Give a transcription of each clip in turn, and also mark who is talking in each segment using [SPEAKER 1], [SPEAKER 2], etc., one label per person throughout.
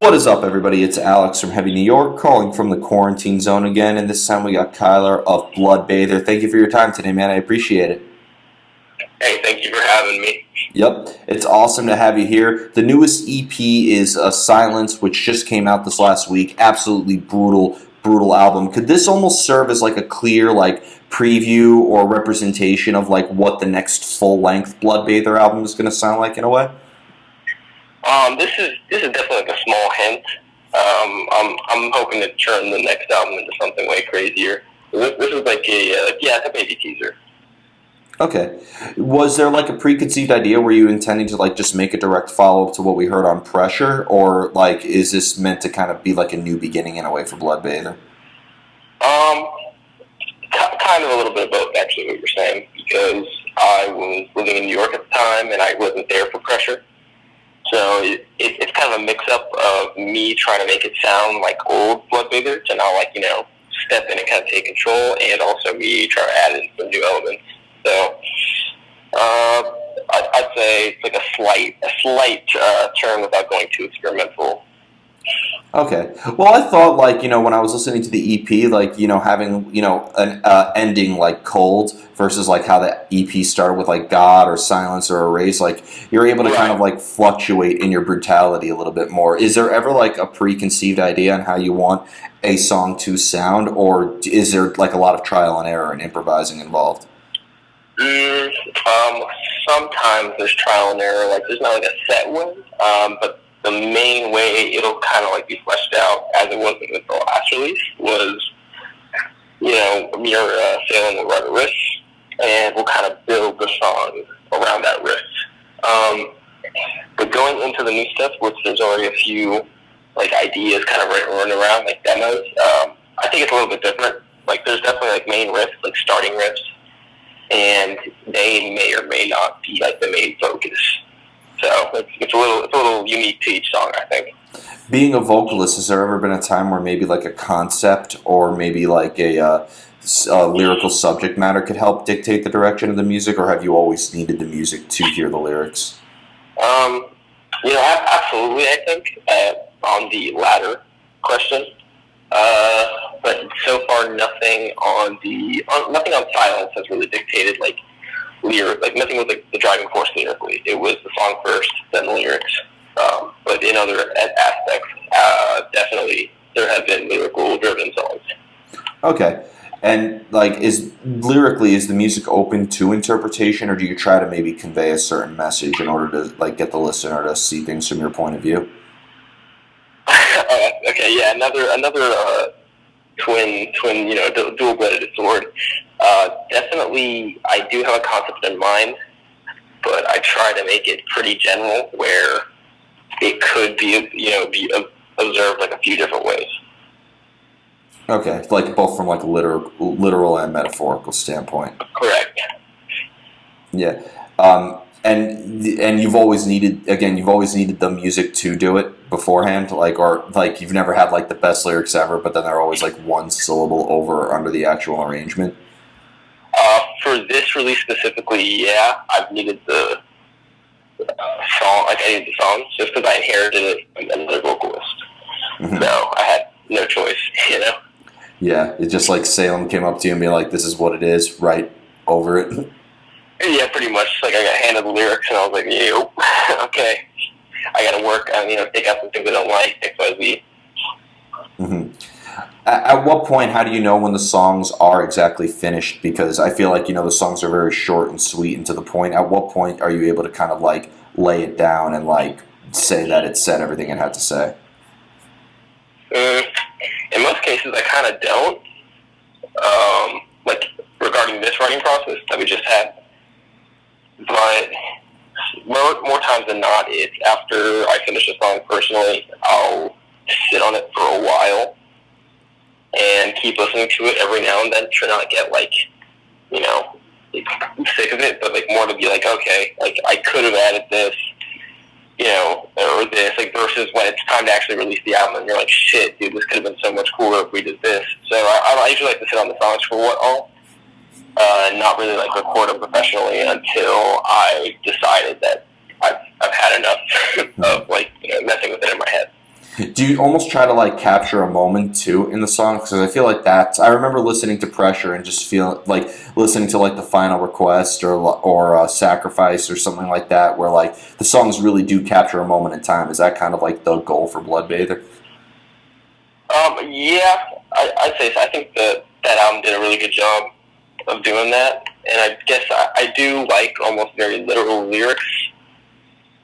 [SPEAKER 1] What is up, everybody? It's Alex from Heavy New York, calling from the quarantine zone again, and this time we got Kyler of Bloodbather. Thank you for your time today, man. I appreciate it.
[SPEAKER 2] Hey, thank you for having me.
[SPEAKER 1] Yep, it's awesome to have you here. The newest EP is Silence, which just came out this last week. Absolutely brutal, brutal album. Could this almost serve as like a clear preview or representation of like what the next full length Bloodbather album is going to sound like in a way?
[SPEAKER 2] This is definitely like a small hint. I'm hoping to turn the next album into something way crazier. This is like it's a baby teaser.
[SPEAKER 1] Okay. Was there like a preconceived idea? Were you intending to like just make a direct follow up to what we heard on Pressure, or like is this meant to kind of be like a new beginning in a way for Bloodbather?
[SPEAKER 2] Um, Kind of a little bit of both, actually, what you're saying, because I was living in New York at the time and I wasn't there for Pressure. So it's kind of a mix-up of me trying to make it sound like old Bloodbather to now, step in and kind of take control, and also me trying to add in some new elements. So I'd say it's like a slight turn without going too experimental.
[SPEAKER 1] Okay. Well, I thought when I was listening to the EP, having an ending like Cold versus like how the EP started with like God or Silence or Erase, like you're able to kind of like fluctuate in your brutality a little bit more. Is there ever like a preconceived idea on how you want a song to sound, or is there like a lot of trial and error and improvising involved?
[SPEAKER 2] Mm, Sometimes there's trial and error. Like there's not like a set way, but the main way it'll kind of like be fleshed out, as it was with the last release, was me or Salem will write a riff, and we'll kind of build the song around that riff. But going into the new stuff, which there's already a few like ideas kind of running around, like demos, I think it's a little bit different. Like there's definitely like main riffs, like starting riffs, and they may or may not be like the main focus. So it's a little unique to each song, I think.
[SPEAKER 1] Being a vocalist, has there ever been a time where maybe like a concept or maybe like a lyrical subject matter could help dictate the direction of the music, or have you always needed the music to hear the lyrics?
[SPEAKER 2] Absolutely, I think, on the latter question. But so far, nothing on Silence has really dictated like nothing was like the driving force lyrically. It was the song first, then the lyrics. But in other aspects, definitely there have been lyrical driven songs.
[SPEAKER 1] Okay. And like is the music open to interpretation, or do you try to maybe convey a certain message in order to like get the listener to see things from your point of view?
[SPEAKER 2] Okay, yeah, another twin, dual-bladed sword. Definitely, I do have a concept in mind, but I try to make it pretty general, where it could be observed like a few different ways.
[SPEAKER 1] Okay, like both from like a literal and metaphorical standpoint.
[SPEAKER 2] Correct.
[SPEAKER 1] Yeah. And you've always needed the music to do it beforehand, or you've never had like the best lyrics ever, but then they're always like one syllable over or under the actual arrangement.
[SPEAKER 2] For this release specifically, yeah, I've needed the song. Like I needed the songs just because I inherited it from another vocalist,
[SPEAKER 1] Mm-hmm.
[SPEAKER 2] so I had no choice.
[SPEAKER 1] Yeah, it's just like Salem came up to you and be like, "This is what it is," right over it.
[SPEAKER 2] Yeah, pretty much. Like I got handed the lyrics and I was like, "Yo, okay, I got to work on take out some things I don't like, X, Y, Z."
[SPEAKER 1] Mm-hmm. At what point, how do you know when the songs are exactly finished? Because I feel like, the songs are very short and sweet and to the point. At what point are you able to kind of like lay it down and like say that it said everything it had to say?
[SPEAKER 2] In most cases, I kind of don't. Like regarding this writing process that we just had, but more times than not, it's after I finish a song personally, I'll sit on it for a while and keep listening to it every now and then to not get like sick of it, but like more to be like, okay, like I could have added this, or this, like versus when it's time to actually release the album and you're like, shit, dude, this could have been so much cooler if we did this. So I usually like to sit on the songs for a while, and not really like record them professionally until I decided that I've had enough of messing with it in my head.
[SPEAKER 1] Do you almost try to like capture a moment too in the song? Because I feel like that's. I remember listening to Pressure and just feel like listening to like the Final Request or Sacrifice or something like that, where like the songs really do capture a moment in time. Is that kind of like the goal for Bloodbather?
[SPEAKER 2] Yeah, I'd say so. I think that album did a really good job of doing that, and I guess I do like almost very literal lyrics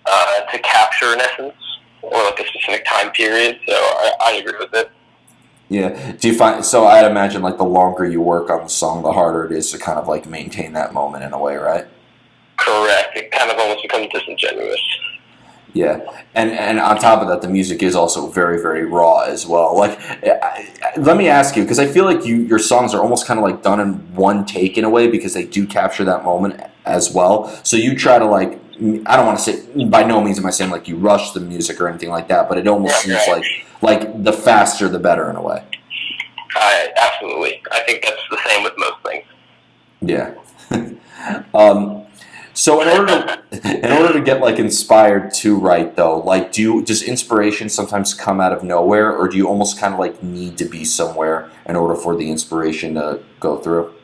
[SPEAKER 2] to capture an essence or like a specific time period. So I agree with it.
[SPEAKER 1] Yeah. Do you find so? I'd imagine like the longer you work on the song, the harder it is to kind of like maintain that moment in a way, right?
[SPEAKER 2] Correct. It kind of almost becomes disingenuous.
[SPEAKER 1] Yeah, and on top of that, the music is also very very raw as well. Like, let me ask you because I feel like your songs are almost kind of like done in one take in a way because they do capture that moment as well. So you try to like I don't want to say by no means am I saying like you rush the music or anything like that, but it almost seems like the faster the better in a way.
[SPEAKER 2] Absolutely. I think that's the same with most things.
[SPEAKER 1] Yeah. So in order to get like inspired to write though, like does inspiration sometimes come out of nowhere, or do you almost kind of like need to be somewhere in order for the inspiration to go through?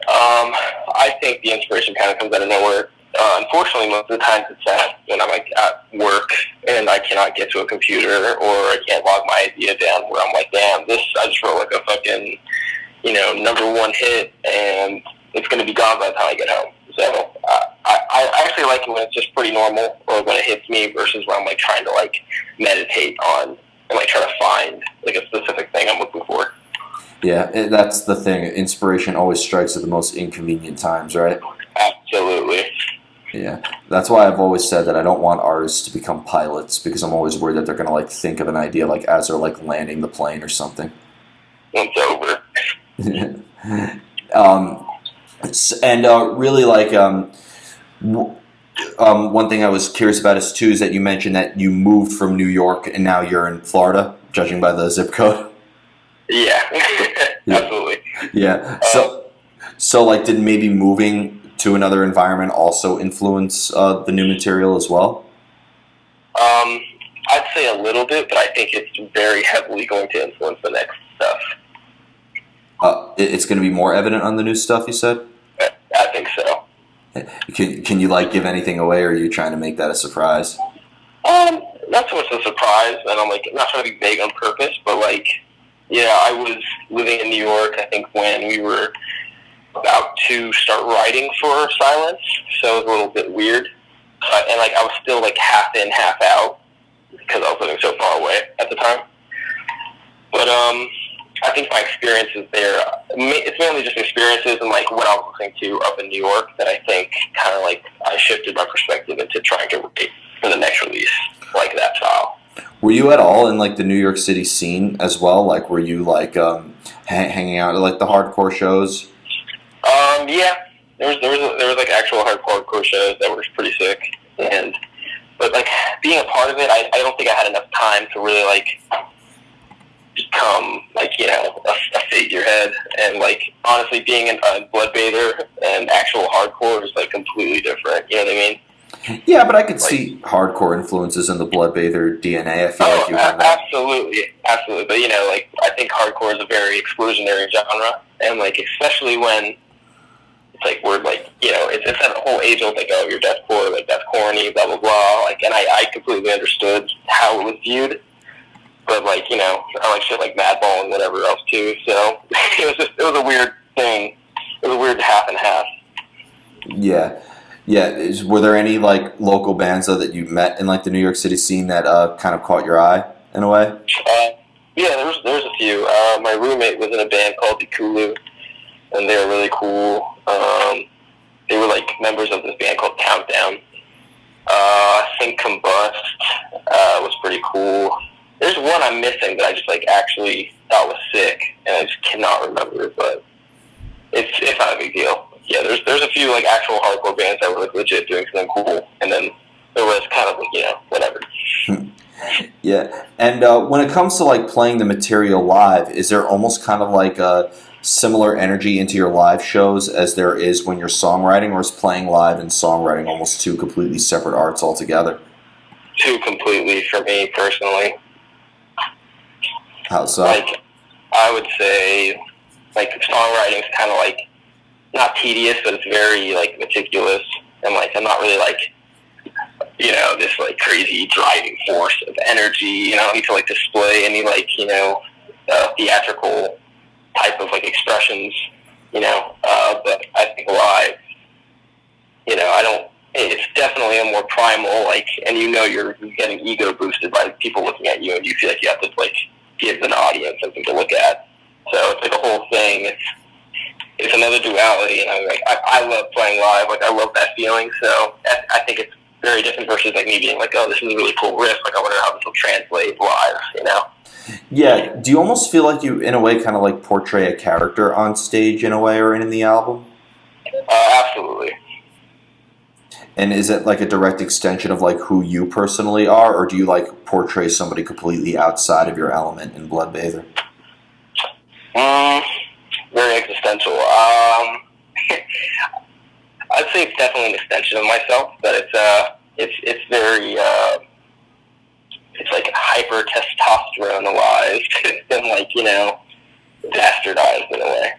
[SPEAKER 2] I think the inspiration kind of comes out of nowhere. Unfortunately, most of the times it's when I'm like at work and I cannot get to a computer or I can't log my idea down where I'm like, damn, this I just wrote like a fucking #1 hit and it's going to be gone by the time I get home. So I actually like it when it's just pretty normal or when it hits me versus when I'm like trying to like meditate on and like try to find like a specific thing I'm looking for.
[SPEAKER 1] Yeah, that's the thing. Inspiration always strikes at the most inconvenient times, right?
[SPEAKER 2] Absolutely.
[SPEAKER 1] Yeah, that's why I've always said that I don't want artists to become pilots because I'm always worried that they're gonna like think of an idea like as they're like landing the plane or something.
[SPEAKER 2] It's over.
[SPEAKER 1] um, and really like one thing I was curious about is too is that you mentioned that you moved from New York and now you're in Florida, judging by the zip code.
[SPEAKER 2] Yeah, absolutely.
[SPEAKER 1] Yeah. So like, did maybe moving to another environment also influence the new material as well?
[SPEAKER 2] I'd say a little bit, but I think it's very heavily going to influence the next stuff.
[SPEAKER 1] It's going to be more evident on the new stuff, you said?
[SPEAKER 2] I think so.
[SPEAKER 1] Can you like give anything away, or are you trying to make that a surprise?
[SPEAKER 2] Not so much a surprise, and I'm like not trying to be vague on purpose, but like, yeah, I was living in New York. I think when we were about to start writing for Silence, so it was a little bit weird. And like I was still like half in, half out because I was living so far away at the time. But I think my experiences there, it's mainly just experiences and like what I was listening to up in New York that I think kind of like I shifted my perspective into trying to write for the next release, like that style.
[SPEAKER 1] Were you at all in like the New York City scene as well? Like, were you like hanging out at like the hardcore shows?
[SPEAKER 2] Yeah, there was like actual hardcore shows that were pretty sick, but like being a part of it, I don't think I had enough time to really like become like a figurehead, and like honestly being a Bloodbather and actual hardcore is like completely different. You know what I mean?
[SPEAKER 1] Yeah, but I could see hardcore influences in the Bloodbather DNA. I feel like you have that.
[SPEAKER 2] Absolutely. But like I think hardcore is a very exclusionary genre, and like especially when it's like we're like it's that whole age old like, oh, you're deathcore, like that's corny, blah blah blah. Like, and I completely understood how it was viewed, but like I like shit like Madball and whatever else too. So it was a weird thing. It was a weird half and half.
[SPEAKER 1] Yeah. Yeah, were there any like local bands though that you met in like the New York City scene that kind of caught your eye in a way?
[SPEAKER 2] Yeah, there was a few. My roommate was in a band called the Kulu, and they were really cool. They were like members of this band called Countdown. I think Combust was pretty cool. There's one I'm missing that I just like actually thought was sick, and I just cannot remember, but it's not a big deal. Yeah, there's a few like actual hardcore bands that were like legit doing something cool, and then there was kind of like whatever.
[SPEAKER 1] Yeah, and when it comes to like playing the material live, is there almost kind of like a similar energy into your live shows as there is when you're songwriting, or is playing live and songwriting almost two completely separate arts altogether?
[SPEAKER 2] two completely for me personally.
[SPEAKER 1] How so?
[SPEAKER 2] Like, I would say, like, songwriting's kind of like not tedious, but it's very like meticulous, and like I'm not really like this like crazy driving force of energy. I don't need to like display any like theatrical type of like expressions. But I think live, I don't. It's definitely a more primal like, and you're getting ego boosted by people looking at you, and you feel like you have to like give an audience something to look at. So it's like a whole thing. It's another duality, and I'm like, I love playing live. Like, I love that feeling. So I think it's very different versus like me being like, oh, this is a really cool riff. Like, I wonder how this will translate live.
[SPEAKER 1] Yeah. Do you almost feel like you, in a way, kind of like portray a character on stage in a way, or in the album?
[SPEAKER 2] Absolutely.
[SPEAKER 1] And is it like a direct extension of like who you personally are, or do you like portray somebody completely outside of your element in Bloodbather?
[SPEAKER 2] Very existential. I'd say it's definitely an extension of myself, but it's very it's like hyper testosteroneized and like bastardized in a way.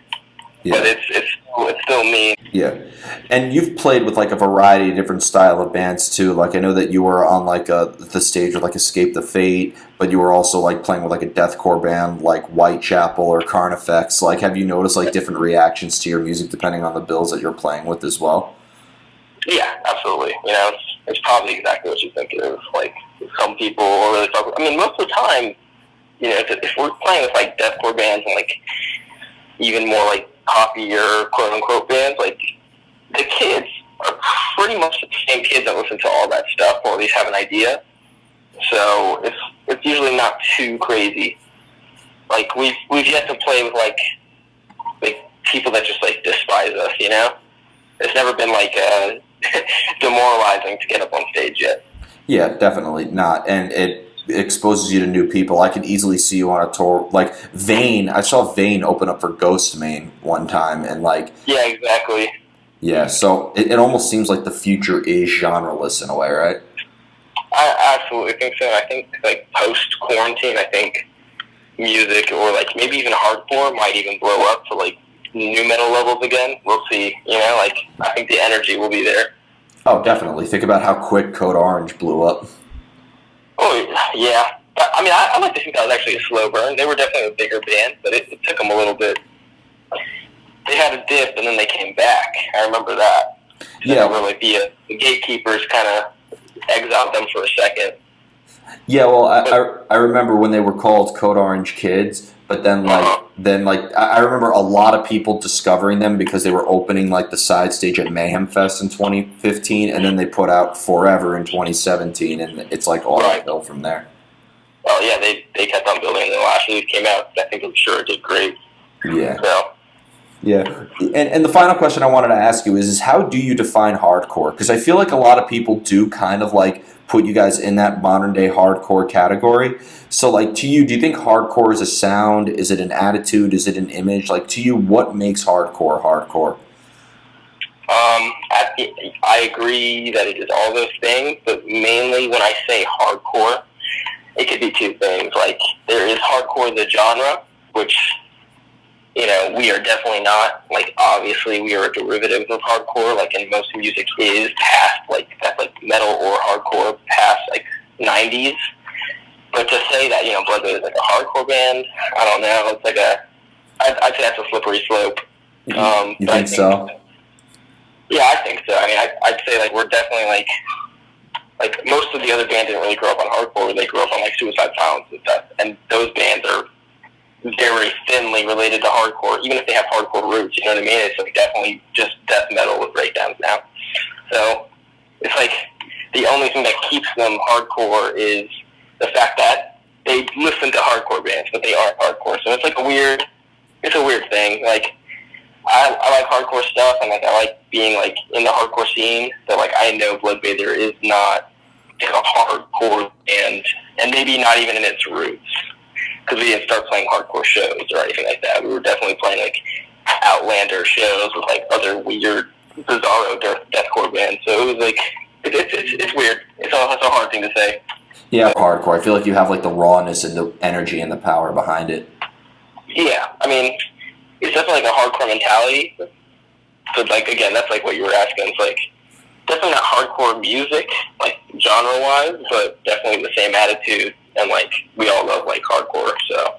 [SPEAKER 2] Yeah. But it's still me.
[SPEAKER 1] Yeah, and you've played with like a variety of different style of bands too. Like I know that you were on like the stage with like Escape the Fate, but you were also like playing with like a deathcore band like Whitechapel or Carnifex. Like, have you noticed like different reactions to your music depending on the bills that you're playing with as well?
[SPEAKER 2] Yeah, absolutely. It's probably exactly what you think it is. Like, some people are really talk. I mean, most of the time, if we're playing with like deathcore bands and like even more like poppy or quote unquote bands, like the kids are pretty much the same kids that listen to all that stuff, or at least have an idea. So it's usually not too crazy. Like we've yet to play with like people that just like despise us. It's never been like demoralizing to get up on stage yet.
[SPEAKER 1] Yeah, definitely not, and it exposes you to new people. I could easily see you on a tour like Vane. I saw Vane open up for Ghostmain one time, and like
[SPEAKER 2] yeah, exactly.
[SPEAKER 1] Yeah, so it almost seems like the future is genreless in a way, right?
[SPEAKER 2] I absolutely think so. I think like post quarantine, I think music or like maybe even hardcore might even blow up to like new metal levels again. We'll see. Like I think the energy will be there.
[SPEAKER 1] Oh, definitely. Think about how quick Code Orange blew up.
[SPEAKER 2] Oh, yeah. I mean, I like to think that was actually a slow burn. They were definitely a bigger band, but it took them a little bit. They had a dip, and then they came back. I remember that.
[SPEAKER 1] Yeah.
[SPEAKER 2] Where, like, the gatekeepers kind of exiled them for a second.
[SPEAKER 1] Yeah, well, I remember when they were called Code Orange Kids, but then I remember a lot of people discovering them because they were opening like the side stage at Mayhem Fest in 2015, and then they put out Forever in 2017, and it's like all uphill from there.
[SPEAKER 2] Oh yeah, they kept on building, and the last release came out. I think I'm sure it did great.
[SPEAKER 1] Yeah.
[SPEAKER 2] So.
[SPEAKER 1] Yeah, and the final question I wanted to ask you is how do you define hardcore? Because I feel like a lot of people do kind of like put you guys in that modern day hardcore category. So like to you, do you think hardcore is a sound? Is it an attitude? Is it an image? Like to you, what makes hardcore hardcore?
[SPEAKER 2] I agree that it is all those things, but mainly when I say hardcore, it could be two things. Like there is hardcore the genre, which we are definitely not. Like, obviously, we are a derivative of hardcore. Like, and most music is past, like, that's, like, metal or hardcore past, like, 90s. But to say that, Bloodbather is, like, a hardcore band, I don't know. It's like I'd say that's a slippery slope.
[SPEAKER 1] You think so?
[SPEAKER 2] Yeah, I think so. I mean, I'd say, like, we're definitely, like, most of the other bands didn't really grow up on hardcore. They grew up on, like, Suicide Silence and stuff. And those bands are very thinly related to hardcore, even if they have hardcore roots, you know what I mean? It's like definitely just death metal with breakdowns now. So it's like the only thing that keeps them hardcore is the fact that they listen to hardcore bands, but they aren't hardcore. So it's like a weird thing. Like I like hardcore stuff, and like I like being like in the hardcore scene. So like I know Bloodbather is not like a hardcore band, and maybe not even in its roots. Because we didn't start playing hardcore shows or anything like that. We were definitely playing like Outlander shows with like other weird, bizarro deathcore bands. So it was like it's weird. It's a hard thing to say.
[SPEAKER 1] Yeah, hardcore. I feel like you have like the rawness and the energy and the power behind it.
[SPEAKER 2] Yeah, I mean, it's definitely like a hardcore mentality. But like again, that's like what you were asking. It's like definitely not hardcore music, like genre wise, but definitely the same attitude. And like we all love like hardcore, so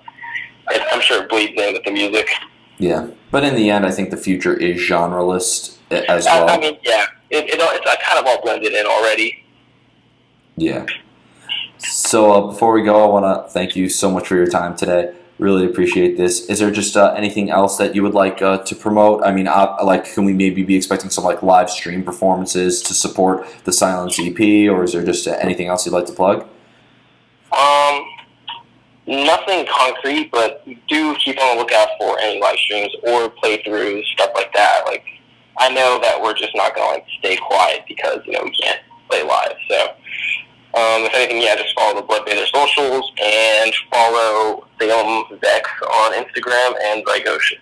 [SPEAKER 2] I'm sure it bleeds in with the music.
[SPEAKER 1] Yeah, but in the end, I think the future is genreless as well.
[SPEAKER 2] I mean, yeah, it's kind of all blended in already.
[SPEAKER 1] Yeah. So before we go, I want to thank you so much for your time today. Really appreciate this. Is there just anything else that you would like to promote? I mean, like, can we maybe be expecting some like live stream performances to support the Silence EP, or is there just anything else you'd like to plug?
[SPEAKER 2] Nothing concrete, but do keep on the lookout for any live streams or playthroughs, stuff like that. Like, I know that we're just not going to stay quiet because we can't play live. So, if anything, yeah, just follow the Bloodbather socials and follow Salem Vex on Instagram and Zygotion.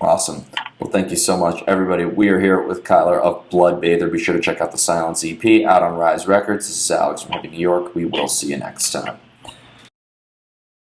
[SPEAKER 1] Awesome. Well, thank you so much, everybody. We are here with Kyler of Bloodbather. Be sure to check out the Silence EP out on Rise Records. This is Alex from New York. We will see you next time.